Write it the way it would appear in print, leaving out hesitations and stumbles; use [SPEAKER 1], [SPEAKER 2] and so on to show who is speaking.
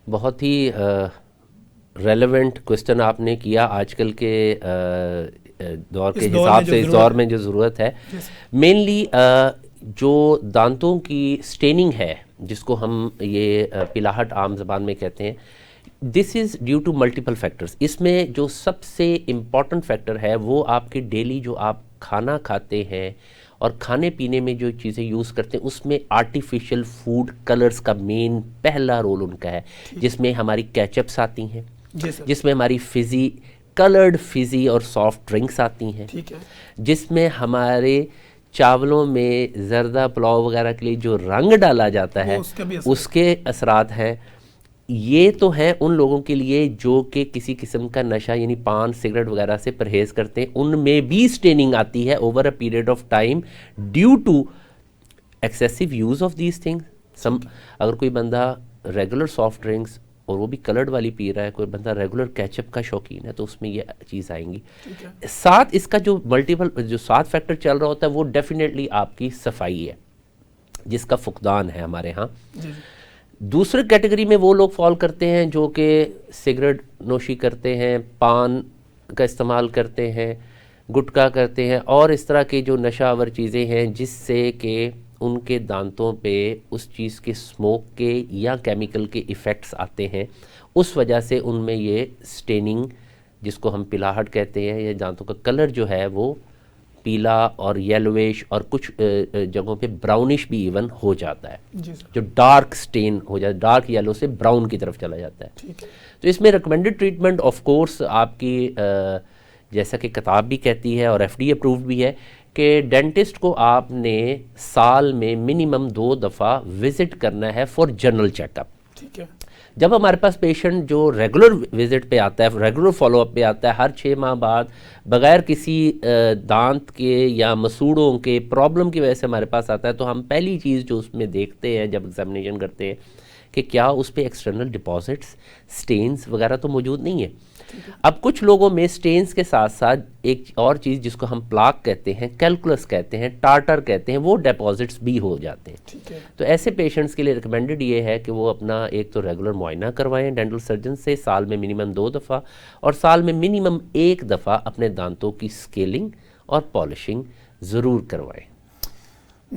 [SPEAKER 1] बहुत ही relevant question आपने किया आजकल के दौर के हिसाब से, इस दौर में जो ज़रूरत है। मेनली जो दांतों की स्टेनिंग है, जिसको हम ये पिलाहट आम ज़बान में कहते हैं, this is due to multiple factors. इसमें जो सबसे इम्पॉर्टेंट फैक्टर है वो आपके डेली जो आप खाना खाते हैं और खाने पीने में जो चीज़ें यूज़ करते हैं उसमें आर्टिफिशियल फूड कलर्स का मेन पहला रोल उनका है, जिसमें हमारी केचप्स आती हैं, जिसमें हमारी फिज़ी कलर्ड फिज़ी और सॉफ्ट ड्रिंक्स आती हैं, ठीक है, जिसमें हमारे चावलों में जर्दा पुलाव वगैरह के लिए जो रंग डाला जाता है उसके असरात हैं। ये तो है उन लोगों के लिए जो कि किसी किस्म का नशा यानी पान सिगरेट वगैरह से परहेज़ करते हैं, उनमें भी स्टेनिंग आती है over a period of time due to excessive use of these things. अगर कोई बंदा रेगुलर सॉफ्ट ड्रिंक्स और वो भी कलर्ड वाली पी रहा है, कोई बंदा रेगुलर केचप का शौकीन है, तो उसमें ये चीज़ आएंगी। साथ इसका जो मल्टीपल जो साथ फैक्टर चल रहा होता है वो डेफिनेटली आपकी सफाई है, जिसका फुकदान है हमारे यहाँ। दूसरे कैटेगरी में वो लोग फॉल करते हैं जो कि सिगरेट नोशी करते हैं, पान का इस्तेमाल करते हैं, गुटखा करते हैं और इस तरह के जो नशावर चीज़ें हैं जिससे कि उनके दांतों पे उस चीज़ के स्मोक के या केमिकल के इफ़ेक्ट्स आते हैं। उस वजह से उनमें ये स्टेनिंग, जिसको हम पिलाहट कहते हैं, या दांतों का कलर जो है वो पीला और येलोइश और कुछ जगहों पे ब्राउनिश भी इवन हो जाता है, जो डार्क स्टेन हो जाता है, डार्क येलो से ब्राउन की तरफ चला जाता है। तो इसमें रिकमेंडेड ट्रीटमेंट ऑफ कोर्स आपकी जैसा कि किताब भी कहती है और FDA अप्रूव्ड भी है कि डेंटिस्ट को आपने साल में मिनिमम 2 दफ़ा विज़िट करना है फॉर जनरल चेकअप। ठीक है। जब हमारे पास पेशेंट जो रेगुलर विज़िट पे आता है, रेगुलर फॉलोअप पे आता है, हर 6 माह बाद बग़ैर किसी दांत के या मसूड़ों के प्रॉब्लम की वजह से हमारे पास आता है, तो हम पहली चीज़ जो उसमें देखते हैं जब एग्जामिनेशन करते हैं कि क्या उस पर एक्सटर्नल डिपॉजिट्स स्टेन्स वगैरह तो मौजूद नहीं है। अब कुछ लोगों में स्टेन्स के साथ साथ एक और चीज़ जिसको हम प्लाक कहते हैं, कैलकुलस कहते हैं, टार्टर कहते हैं, वो डिपॉजिट्स भी हो जाते हैं। तो ऐसे पेशेंट्स के लिए रिकमेंडेड ये है कि वो अपना एक तो रेगुलर मुआयना करवाएं डेंटल सर्जन से, साल में मिनिमम 2 दफ़ा, और साल में मिनिमम 1 दफ़ा अपने दांतों की स्केलिंग और पॉलिशिंग ज़रूर करवाएं।